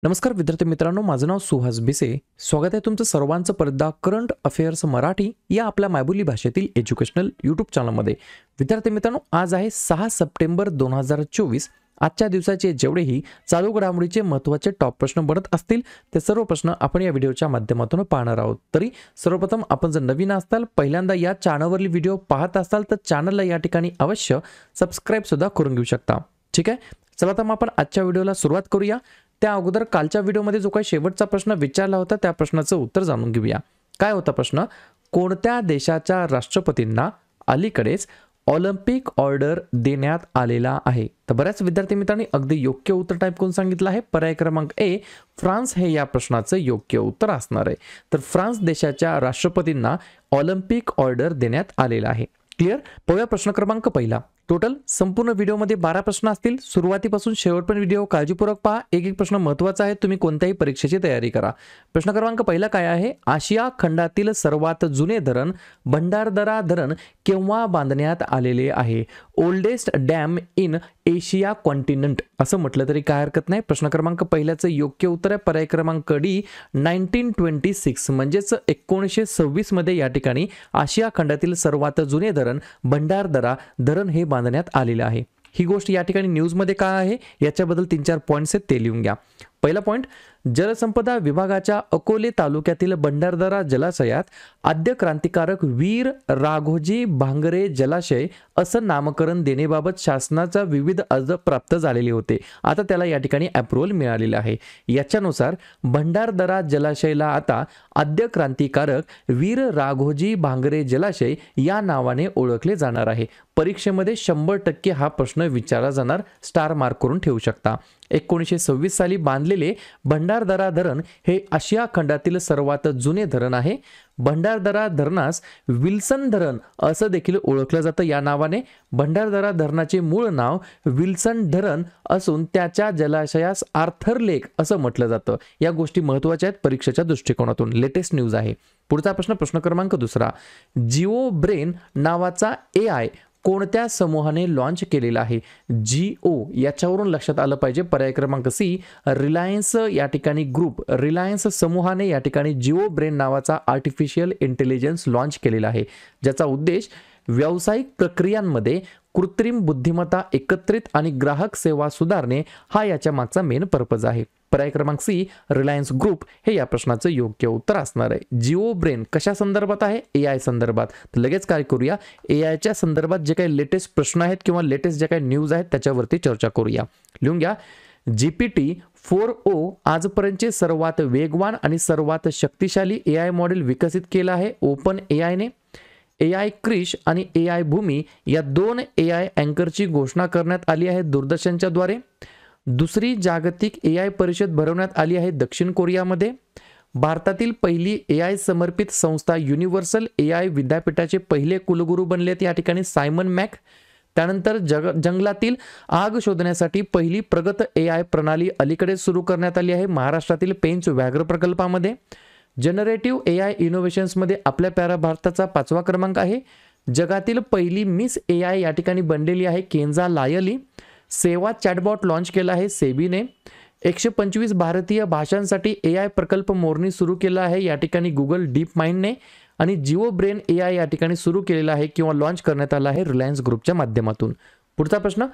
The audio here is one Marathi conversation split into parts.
नमस्कार विद्यार्थी मित्रांनो, माझं नाव सुहास भिसे. स्वागत आहे तुमचं सर्वांचं परदा करंट अफेअर्स मराठी या आपल्या मायबोली भाषेतील एज्युकेशनल यूट्यूब चॅनलमध्ये. विद्यार्थी मित्रांनो, आज आहे 6 सप्टेंबर 2024. आजच्या दिवसाचे जेवढेही चालू घडामोडीचे महत्त्वाचे टॉप प्रश्न बनत असतील ते सर्व प्रश्न आपण या व्हिडिओच्या माध्यमातून पाहणार आहोत. तरी सर्वप्रथम आपण जर नवीन असाल, पहिल्यांदा या चॅनलवरील व्हिडिओ पाहत असाल तर चॅनलला या ठिकाणी अवश्य सबस्क्राईब सुद्धा करून घेऊ शकता. ठीक आहे, चला तर मग आपण आजच्या व्हिडिओला सुरुवात करूया. त्या अगोदर कालच्या व्हिडिओमध्ये जो काही शेवटचा प्रश्न विचारला होता त्या प्रश्नाचं उत्तर जाणून घेऊया. काय होता प्रश्न? कोणत्या देशाच्या राष्ट्रपतींना अलीकडेच ऑलिम्पिक ऑर्डर देण्यात आलेला आहे? तर बऱ्याच विद्यार्थी मित्रांनी अगदी योग्य उत्तर टाईप करून सांगितलं आहे. पर्याय क्रमांक ए, फ्रान्स हे या प्रश्नाचं योग्य उत्तर असणार आहे. तर फ्रान्स देशाच्या राष्ट्रपतींना ऑलिम्पिक ऑर्डर देण्यात आलेला आहे. क्लिअर? पाहूया प्रश्न क्रमांक पहिला. टोटल संपूर्ण व्हिडिओमध्ये 12 प्रश्न असतील. सुरुवातीपासून शेवटपर्यंत व्हिडिओ काळजीपूर्वक पहा. एक एक प्रश्न महत्त्वाचा आहे, तुम्ही कोणत्याही परीक्षेची तयारी करा. प्रश्न क्रमांक पहिला काय आहे? आशिया खंडातील सर्वात जुने धरण भंडारदरा धरण केव्हा बांधण्यात आलेले आहे? Oldest dam in Asia continent असं म्हटलं तरी काय हरकत नाही. प्रश्न क्रमांक पहिल्याचं योग्य उत्तर आहे पर्याय क्रमांक डी, 1926 म्हणजेच 1926 मध्ये या ठिकाणी आशिया खंडातील सर्वात जुने धरण भंडारदरा धरण हे बांधण्यात आलेलं आहे. ही गोष्ट या ठिकाणी न्यूजमध्ये काय आहे याच्याबद्दल 3-4 पॉईंट्स आहेत ते लिहून घ्या. पहिला पॉईंट, जलसंपदा विभागाच्या अकोले तालुक्यातील भंडारदरा जलाशयात आद्य क्रांतिकारक वीर राघोजी भांगरे जलाशय असं नामकरण देण्याबाबत शासनाचा विविध अर्ज प्राप्त झालेले होते. आता त्याला या ठिकाणी अप्रूव्हल मिळालेलं आहे. याच्यानुसार भंडारदरा जलाशयाला आता आद्य क्रांतिकारक वीर राघोजी भांगरे जलाशय या नावाने ओळखले जाणार आहे. परीक्षेमध्ये 100% हा प्रश्न विचारला जाणार. स्टार मार्क करून ठेवू शकता. 1926 साली बांधलेले भंडारदरा धरण हे आशिया खंडातील सर्वात जुने धरण आहे. भंडारदरा धरणास विल्सन धरण असं देखील ओळखलं जातं. या नावाने भंडारदरा धरणाचे मूळ नाव विल्सन धरण असून त्याच्या जलाशयास आर्थर लेक असं म्हटलं जातं. या गोष्टी महत्त्वाच्या आहेत परीक्षेच्या दृष्टिकोनातून. लेटेस्ट न्यूज आहे. पुढचा प्रश्न, प्रश्न क्रमांक दुसरा. जिओ ब्रेन नावाचा AI कोणत्या समूहाने लॉन्च केलेला आहे? जिओ याच्यावरून लक्षात आलं पाहिजे. पर्याय क्रमांक सी, रिलायन्स या ठिकाणी ग्रुप, रिलायन्स समूहाने या ठिकाणी जिओ ब्रेन नावाचा आर्टिफिशियल इंटेलिजन्स लॉन्च केलेला आहे, ज्याचा उद्देश व्यावसायिक प्रक्रियांमध्ये कृत्रिम बुद्धिमत्ता एकत्रित आणि ग्राहक सेवा सुधारणे हा याच्या मागचा मेन पर्पज आहे. पर्याय क्रमांक सी, रिलायन्स ग्रुप हे या प्रश्नाचं योग्य उत्तर असणार आहे. जिओ ब्रेन कशा संदर्भात आहे? AI संदर्भात. तर लगेच काय करूया, AIच्या संदर्भात जे काही लेटेस्ट प्रश्न आहेत किंवा लेटेस्ट जे काही न्यूज आहेत त्याच्यावरती चर्चा करूया. लिहून घ्या. GPT-4o आजपर्यंतचे सर्वात वेगवान आणि सर्वात शक्तिशाली AI मॉडेल विकसित केलं आहे ओपन AIने. AI क्रिश आणि AI भूमी या 2 AI अँकरची घोषणा करण्यात आली आहे दूरदर्शनच्या द्वारे. दुसरी जागतिक AI परिषद भरवण्यात आली आहे दक्षिण कोरियामध्ये. भारतातील पहिली AI समर्पित संस्था युनिव्हर्सल AI विद्यापीठाचे पहिले कुलगुरू बनले या ठिकाणी सायमन मॅक. त्यानंतर जंगलातील आग शोधण्यासाठी पहिली प्रगत AI प्रणाली अलीकडे सुरू करण्यात आली आहे महाराष्ट्रातील पेंच व्याघ्र प्रकल्पामध्ये. जनरेटिव्ह AI इनोव्हेशन्समध्ये आपल्या प्यारा भारताचा 5वा क्रमांक आहे. जगातील पहिली मिस AI या ठिकाणी बनलेली आहे केंजा लायली. सेवा चॅटबॉट लॉन्च केला आहे सेबीने. 125 भारतीय भाषांसाठी AI प्रकल्प मोरणी सुरू केला आहे या ठिकाणी गुगल डीप माइंडने. आणि जिओ ब्रेन AI या ठिकाणी सुरू केलेला आहे किंवा लॉन्च करण्यात आला आहे रिलायन्स ग्रुपच्या माध्यमातून. पुढचा प्रश्न,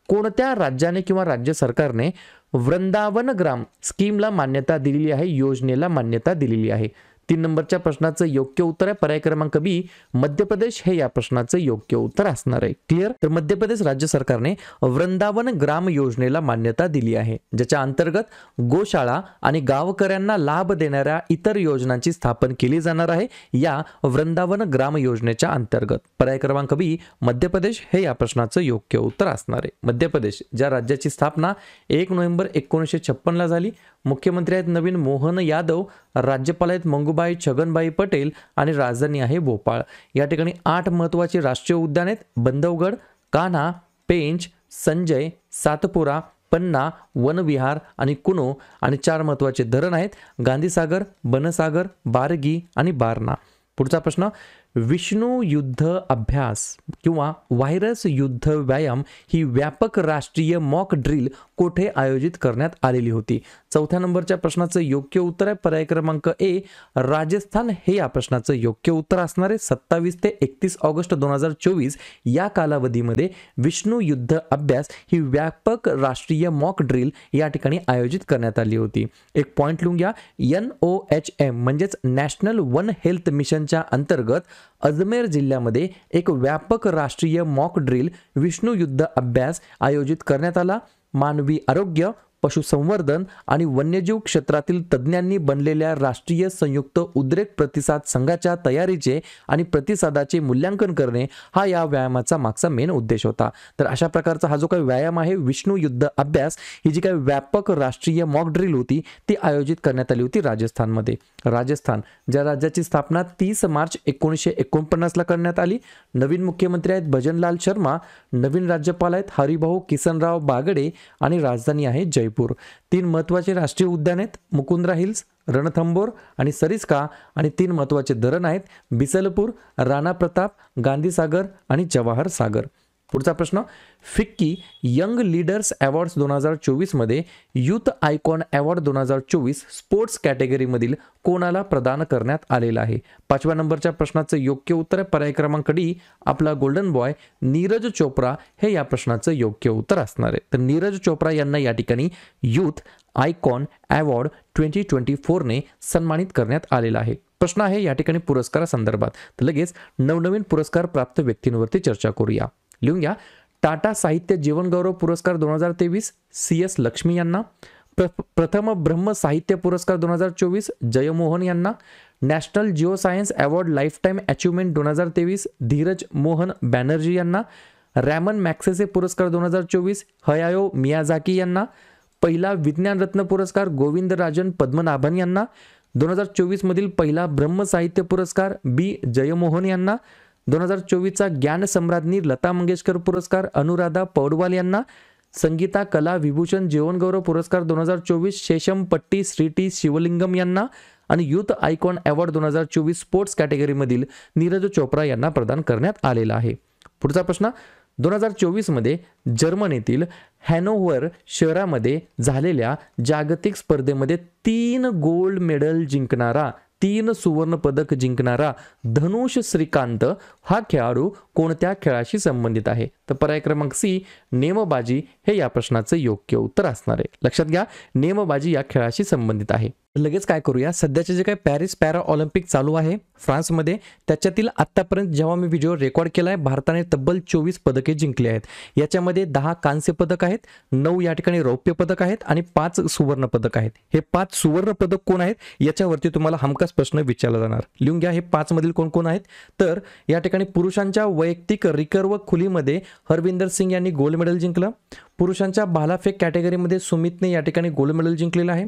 कोणत्या राज्याने किंवा राज्य सरकारने वृंदावन ग्राम स्कीमला मान्यता दिलेली आहे, योजनेला मान्यता दिलेली आहे? 3 नंबरच्या प्रश्नाचं योग्य उत्तर आहे पर्याय क्रमांक बी, मध्य प्रदेश हे या प्रश्नाचं योग्य उत्तर असणार आहे. क्लिअर? तर मध्य प्रदेश राज्य सरकारने वृंदावन ग्राम योजनेला मान्यता दिली आहे, ज्याच्या अंतर्गत गोशाळा आणि गावकऱ्यांना लाभ देणाऱ्या इतर योजनांची स्थापना केली जाणार आहे या वृंदावन ग्राम योजनेच्या अंतर्गत. पर्याय क्रमांक बी, मध्य प्रदेश हे या प्रश्नाचं योग्य उत्तर असणार आहे. मध्य प्रदेश ज्या राज्याची स्थापना 1 नोव्हेंबर 1956 ला झाली. मुख्यमंत्री आहेत नवीन मोहन यादव, राज्यपाल आहेत मंगूबाई छगनभाई पटेल आणि राजधानी आहे भोपाळ. या ठिकाणी 8 महत्त्वाचे राष्ट्रीय उद्यान आहेत: बंधवगड, कान्हा, पेंच, संजय, सातपुरा, पन्ना, वनविहार आणि कुनो. आणि 4 महत्त्वाचे धरण आहेत: गांधीसागर, बनसागर, बारगी आणि बारणा. पुढचा प्रश्न, विष्णू युद्ध अभ्यास किंवा व्हायरस युद्ध व्यायाम ही व्यापक राष्ट्रीय मॉक ड्रिल कोठे आयोजित करण्यात आलेली होती? चौथ्या नंबरच्या प्रश्नाचं योग्य उत्तर आहे पर्याय क्रमांक ए राजस्थान हे या प्रश्नाचं योग्य उत्तर असणार आहे. 27 ते 31 ऑगस्ट 2024 या कालावधीमध्ये विष्णू युद्ध अभ्यास ही व्यापक राष्ट्रीय मॉक ड्रिल या ठिकाणी आयोजित करण्यात आली होती. एक पॉइंट लिहून घ्या. NOHM म्हणजेच नॅशनल वन हेल्थ मिशनच्या अंतर्गत अजमेर जिल्ह्यामध्ये एक व्यापक राष्ट्रीय मॉक ड्रिल विष्णू युद्ध अभ्यास आयोजित करण्यात आला. मानवी आरोग्य, पशुसंवर्धन आणि वन्यजीव क्षेत्रातील तज्ज्ञांनी बनलेल्या राष्ट्रीय संयुक्त उद्रेक प्रतिसाद संघाच्या तयारीचे आणि प्रतिसादाचे मूल्यांकन करणे हा या व्यायामाचा मागचा मेन उद्देश होता. तर अशा प्रकारचा हा जो काही व्यायाम आहे विष्णू युद्ध अभ्यास ही जी काही व्यापक राष्ट्रीय मॉक ड्रिल होती ती आयोजित करण्यात आली होती राजस्थानमध्ये. राजस्थान ज्या राज्याची स्थापना 30 मार्च 1949 ला करण्यात आली. नवीन मुख्यमंत्री आहेत भजनलाल शर्मा, नवीन राज्यपाल आहेत हरिभाऊ किसनराव बागडे आणि राजधानी आहे जयपूर. 3 महत्त्वाचे राष्ट्रीय उद्यान आहेत मुकुंद्रा हिल्स, रणथंबोर आणि सरिस्का आणि 3 महत्त्वाचे धरण आहेत बिसलपूर, राणा प्रताप, गांधी सागर आणि जवाहर सागर. पुढचा प्रश्न फिक्की यंग लीडर्स अवॉर्ड्स 2024 मध्ये यूथ आयकॉन अवॉर्ड 2024 स्पोर्ट्स कॅटेगरीमधील कोणाला प्रदान करण्यात आलेला आहे? 5व्या नंबरच्या प्रश्नाचं योग्य उत्तर आहे पर्याय क्रमांक डी आपला गोल्डन बॉय नीरज चोप्रा हे या प्रश्नाचं योग्य उत्तर असणार आहे. तर नीरज चोप्रा यांना या ठिकाणी यूथ आयकॉन अवॉर्ड 2024 ने सन्मानित करण्यात आलेला आहे. प्रश्न आहे या ठिकाणी पुरस्कारासंदर्भात. तर लगेच नवनवीन पुरस्कार प्राप्त व्यक्तींवरती चर्चा करूया. लिहून घ्या. टाटा साहित्य जीवनगौरव पुरस्कार 2023 CS लक्ष्मी यांना, प्रथम ब्रह्म साहित्य पुरस्कार 2024 जयमोहन यांना, national Jio science award life time achievement 2023 Dheeraj Mohan Banerjee यांना, रॅमन मॅक्सेसे पुरस्कार 2024 हयायो मियाझाकी यांना, पहिला विज्ञान रत्न पुरस्कार गोविंदराजन पद्मनाभन यांना, 2024 मधील पहिला ब्रह्म साहित्य पुरस्कार B जयमोहन यांना, 2024चा ज्ञान सम्राज्ञी लता मंगेशकर पुरस्कार अनुराधा पौडवाल यांना, संगीता कला विभूषण जीवनगौरव पुरस्कार 2024 शेषमपट्टी श्रीटी शिवलिंगम यांना आणि यूथ आयकॉन अवॉर्ड 2024 स्पोर्ट्स कॅटेगरीमधील नीरज चोप्रा यांना प्रदान करण्यात आलेला आहे. पुढचा प्रश्न 2024 मध्ये जर्मनीतील हॅनोव्हर शहरामध्ये झालेल्या जागतिक स्पर्धेमध्ये 3 गोल्ड मेडल जिंकणारा 3 सुवर्ण पदक जिंकणारा धनुष श्रीकांत हा खेळाडू कोणत्या खेळाशी संबंधित आहे? तर पर्याय क्रमांक सी नेमबाजी हे या प्रश्नाचं योग्य उत्तर असणार आहे. लक्षात घ्या नेमबाजी या खेळाशी संबंधित आहे. लगेच काय करूया सध्याचे जे काही पॅरिस पॅरा ऑलिम्पिक चालू आहे फ्रान्समध्ये त्याच्यातील आतापर्यंत जेव्हा मी व्हिडिओ रेकॉर्ड केला आहे भारताने तब्बल 24 पदके जिंकली आहेत. याच्यामध्ये 10 कांस्य पदक आहेत, 9 या ठिकाणी रौप्य पदक आहेत आणि 5 सुवर्ण पदक आहेत. हे 5 सुवर्ण पदक कोण आहेत याच्यावरती तुम्हाला हमखास प्रश्न विचारला जाणार. लिहून घ्या हे 5 मधील कोण कोण आहेत. तर या ठिकाणी पुरुषांच्या वैयक्तिक रिकर्व खुलीमध्ये हरविंदर सिंग यांनी गोल्ड मेडल जिंकलं. पुरुषांच्या भालाफेक कॅटेगरीमध्ये सुमितने या ठिकाणी गोल्ड मेडल जिंकलेलं आहे.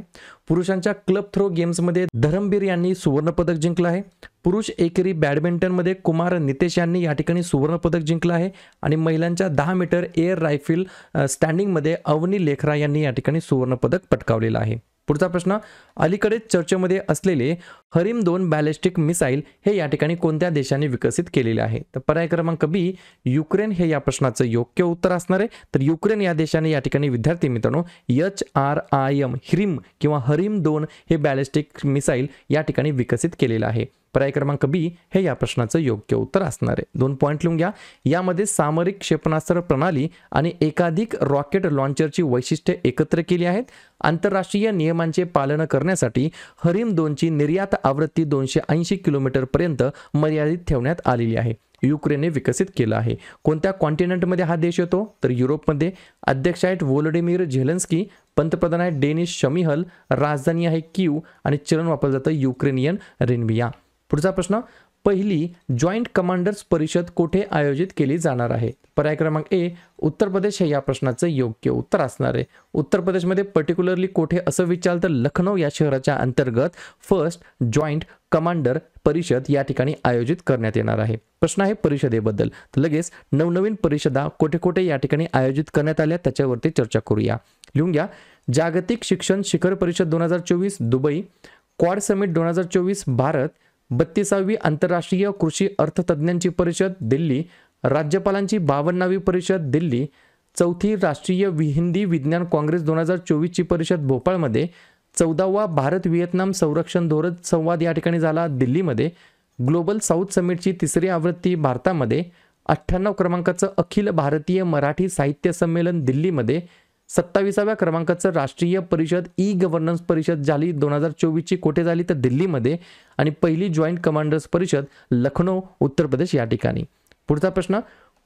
पुरुषांच्या क्लब थ्रो गेम्समध्ये धरमबीर यांनी सुवर्ण पदक जिंकलं आहे. पुरुष एकेरी बॅडमिंटनमध्ये कुमार नितेश यांनी या ठिकाणी सुवर्ण पदक जिंकलं आहे आणि महिलांच्या 10 मीटर एअर रायफल स्टँडिंगमध्ये अवनी लेखरा यांनी या ठिकाणी सुवर्ण पदक पटकावलेलं आहे. पुढचा प्रश्न अलीकडेच चर्चेमध्ये असलेले हरिम 2 बॅलिस्टिक मिसाईल हे या ठिकाणी कोणत्या देशाने विकसित केलेले आहे? तर पर्याय क्रमांक बी युक्रेन हे या प्रश्नाचं योग्य उत्तर असणार आहे. तर युक्रेन या देशाने या ठिकाणी विद्यार्थी मित्रांनो HRIM हिरिम किंवा हरिम 2 हे बॅलिस्टिक मिसाईल या ठिकाणी विकसित केलेलं आहे. पर्याय क्रमांक बी हे या प्रश्नाचं योग्य उत्तर असणार आहे. 2 पॉइंट लिहून घ्या. यामध्ये सामरिक क्षेपणास्त्र प्रणाली आणि एकाधिक रॉकेट लॉन्चरची वैशिष्ट्ये एकत्र केली आहेत. आंतरराष्ट्रीय नियमांचे पालन करण्यासाठी हरिम 2ची निर्यात आवृत्ती 280 किलोमीटर पर्यंत मर्यादित ठेवण्यात आलेली आहे. युक्रेनने विकसित केलं आहे. कोणत्या कॉन्टिनेंटमध्ये हा देश येतो? तर युरोपमध्ये. अध्यक्ष आहेत व्होलोडिमीर झेलेन्स्की, पंतप्रधान आहेत डेनिस शमिहल, राजधानी आहे कीव आणि चलन वापरलं जातं युक्रेनियन रिन्विया. पुढचा प्रश्न पहिली जॉईंट कमांडर्स परिषद कोठे आयोजित केली जाणार आहे? पर्याय क्रमांक ए उत्तर प्रदेश हे या प्रश्नाचं योग्य उत्तर असणार आहे. उत्तर प्रदेशमध्ये पर्टिक्युलरली कोठे असं विचारलं तर लखनौ या शहराच्या अंतर्गत फर्स्ट जॉईंट कमांडर परिषद या ठिकाणी आयोजित करण्यात येणार आहे. प्रश्न आहे परिषदेबद्दल. तर लगेच नवनवीन परिषदा कोठे कोठे या ठिकाणी आयोजित करण्यात आल्या त्याच्यावरती चर्चा करूया. लिहून घ्या. जागतिक शिक्षण शिखर परिषद 2024 दुबई, क्वाड समिट 2024 भारत, 32वी आंतरराष्ट्रीय कृषी अर्थतज्ञांची परिषद दिल्ली, राज्यपालांची 52वी परिषद दिल्ली, 4थी राष्ट्रीय हिंदी विज्ञान काँग्रेस 2024 ची परिषद भोपाळमध्ये, 14वा भारत व्हिएतनाम संरक्षण धोरण संवाद या ठिकाणी झाला दिल्लीमध्ये, ग्लोबल साऊथ समिटची 3री आवृत्ती भारतामध्ये, 98 क्रमांकाचं अखिल भारतीय मराठी साहित्य संमेलन दिल्लीमध्ये, 27व्या क्रमांकाचं राष्ट्रीय परिषद ई गव्हर्नन्स परिषद झाली 2024 ची कुठे झाली तर दिल्लीमध्ये, आणि पहिली जॉईंट कमांडर्स परिषद लखनौ उत्तर प्रदेश या ठिकाणी. पुढचा प्रश्न,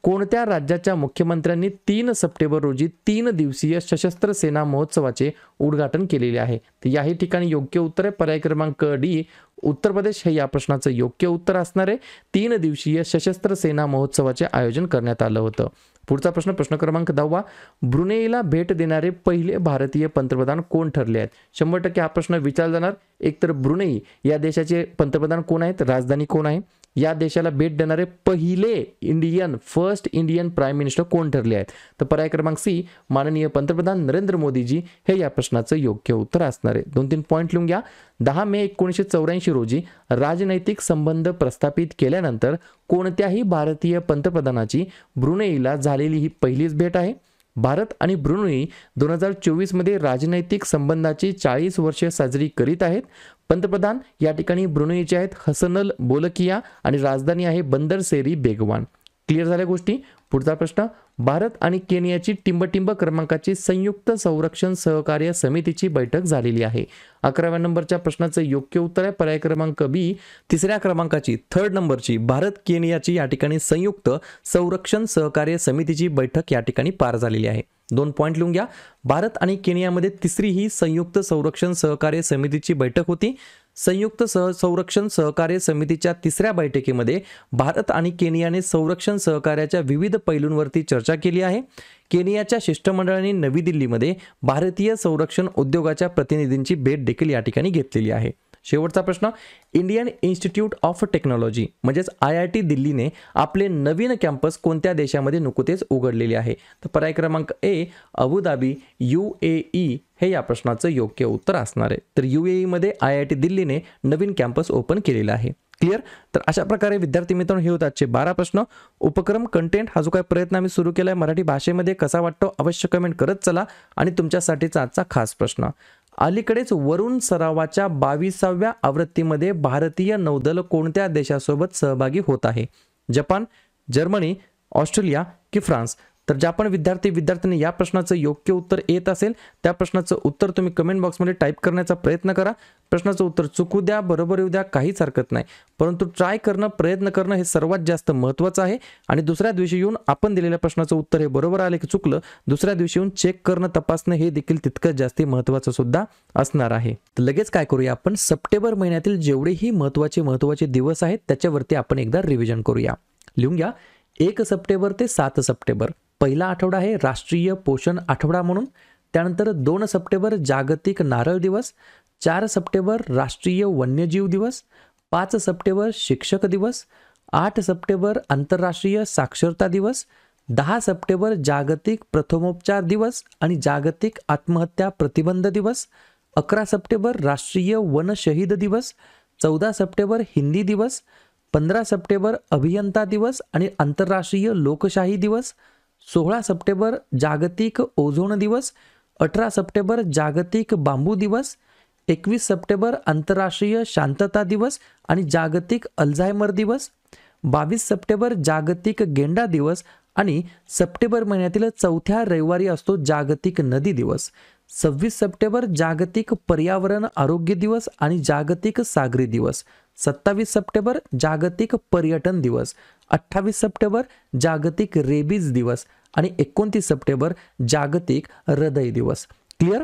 कोणत्या राज्याच्या मुख्यमंत्र्यांनी 3 सप्टेंबर रोजी 3 दिवसीय सशस्त्र सेना महोत्सवाचे उद्घाटन केलेले आहे? तर याही ठिकाणी योग्य उत्तर आहे पर्याय क्रमांक डी, उत्तर प्रदेश हे या प्रश्नाचं योग्य उत्तर असणार आहे. 3 दिवसीय सशस्त्र सेना महोत्सवाचे आयोजन करण्यात आलं होतं. पुढचा प्रश्न, प्रश्न क्रमांक 10, ब्रुनेईला भेट देणारे पहिले भारतीय पंतप्रधान कोण ठरले आहेत? 100% हा प्रश्न विचारला जाणार. एकतर ब्रुनेई या देशाचे पंतप्रधान कोण आहेत, राजधानी कोण आहे, या देशाला भेट देणारे पहिले फर्स्ट इंडियन प्राईम मिनिस्टर कोण ठरले आहेत? तर पर्याय क्रमांक सी, माननीय पंतप्रधान नरेंद्र मोदीजी हे या प्रश्नाचं योग्य उत्तर असणार आहे. 2-3 पॉईंट लिहून घ्या. 10 मे 1984 रोजी राजनैतिक संबंध प्रस्थापित केल्यानंतर कोणत्याही भारतीय पंतप्रधानाची ब्रुनेईला झालेली ही पहिलीच भेट आहे. भारत आणि ब्रुनेई 2024 मध्ये राजनैतिक संबंधाची 40 वर्षे साजरी करीत आहेत. पंतप्रधान या ठिकाणी ब्रुनेईचे आहेत हसनल बोलकिया आणि राजधानी आहे बंदर सेरी बेगवान. क्लिअर झाल्या गोष्टी. पुढचा प्रश्न, भारत आणि केनियाची टिंबटिंब क्रमांकाची संयुक्त संरक्षण सहकार्य समितीची बैठक झालेली आहे. 11व्या नंबरच्या प्रश्नाचं योग्य उत्तर आहे पर्याय क्रमांक बी, 3ऱ्या क्रमांकाची 3rd नंबरची भारत केनियाची या ठिकाणी संयुक्त संरक्षण सहकार्य समितीची बैठक या ठिकाणी पार झालेली आहे. 2 पॉईंट लिहून घ्या. भारत आणि केनियामध्ये 3री ही संयुक्त संरक्षण सहकार्य समितीची बैठक होती. संयुक्त संरक्षण सहकार्य समितीच्या 3ऱ्या बैठकीमध्ये भारत आणि केनियाने संरक्षण सहकार्याच्या विविध पैलूंवरती चर्चा केली आहे. केनियाच्या शिष्टमंडळाने नवी दिल्लीमध्ये भारतीय संरक्षण उद्योगाच्या प्रतिनिधींची भेट देखील या ठिकाणी घेतलेली आहे. शेवटचा प्रश्न, इंडियन इन्स्टिट्यूट ऑफ टेक्नॉलॉजी म्हणजेच IIT दिल्लीने आपले नवीन कॅम्पस कोणत्या देशामध्ये नुकतेच उघडलेले आहे? तर पर्याय क्रमांक ए, अबुधाबी UAE हे या प्रश्नाचं योग्य उत्तर असणार आहे. तर UAE मध्ये IIT दिल्लीने नवीन कॅम्पस ओपन केलेला आहे. क्लिअर. तर अशा प्रकारे विद्यार्थी मित्रांनो हे होते आजचे 12 प्रश्न. उपक्रम कंटेंट हा जो काही प्रयत्न आम्ही सुरू केला आहे मराठी भाषेमध्ये कसा वाटतो अवश्य कमेंट करत चला. आणि तुमच्यासाठीचा आजचा खास प्रश्न, अलीकडेच वरुण सरावाच्या 22व्या आवृत्तीमध्ये भारतीय नौदल कोणत्या देशासोबत सहभागी होत आहे? जपान, जर्मनी, ऑस्ट्रेलिया की फ्रान्स? तर ज्या पण विद्यार्थ्यांनी या प्रश्नाचं योग्य उत्तर येत असेल त्या प्रश्नाचं उत्तर तुम्ही कमेंट बॉक्समध्ये टाईप करण्याचा प्रयत्न करा. प्रश्नाचं उत्तर चुकू द्या, बरोबर येऊ द्या, काहीच हरकत नाही, परंतु ट्राय करणं, प्रयत्न करणं हे सर्वात जास्त महत्त्वाचं आहे. आणि दुसऱ्या दिवशी येऊन आपण दिलेल्या प्रश्नाचं उत्तर हे बरोबर आले की चुकलं, दुसऱ्या दिवशी येऊन चेक करणं, तपासणं हे देखील तितकंच जास्त महत्त्वाचं सुद्धा असणार आहे. तर लगेच काय करूया आपण, सप्टेंबर महिन्यातील जेवढेही महत्त्वाचे दिवस आहेत त्याच्यावरती आपण एकदा रिव्हिजन करूया. लिहून घ्या. 1 सप्टेंबर ते 7 सप्टेंबर पहिला आठवडा आहे राष्ट्रीय पोषण आठवडा म्हणून. त्यानंतर 2 सप्टेंबर जागतिक नारळ दिवस, 4 सप्टेंबर राष्ट्रीय वन्यजीव दिवस, 5 सप्टेंबर शिक्षक दिवस, 8 सप्टेंबर आंतरराष्ट्रीय साक्षरता दिवस, 10 सप्टेंबर जागतिक प्रथमोपचार दिवस आणि जागतिक आत्महत्या प्रतिबंध दिवस, 11 सप्टेंबर राष्ट्रीय वन शहीद दिवस, 14 सप्टेंबर हिंदी दिवस, 15 सप्टेंबर अभियंता दिवस आणि आंतरराष्ट्रीय लोकशाही दिवस, 16 सप्टेंबर जागतिक ओझोन दिवस, 18 सप्टेंबर जागतिक बांबू दिवस, 21 सप्टेंबर आंतरराष्ट्रीय शांतता दिवस आणि जागतिक अल्झायमर दिवस, 22 सप्टेंबर जागतिक गेंडा दिवस आणि सप्टेंबर महिन्यातील 4थ्या रविवारी असतो जागतिक नदी दिवस, 26 सप्टेंबर जागतिक पर्यावरण आरोग्य दिवस आणि जागतिक सागरी दिवस, 27 सप्टेंबर जागतिक पर्यटन दिवस, 28 सप्टेंबर जागतिक रेबीज दिवस आणि 29 सप्टेंबर जागतिक हृदय दिवस. क्लिअर.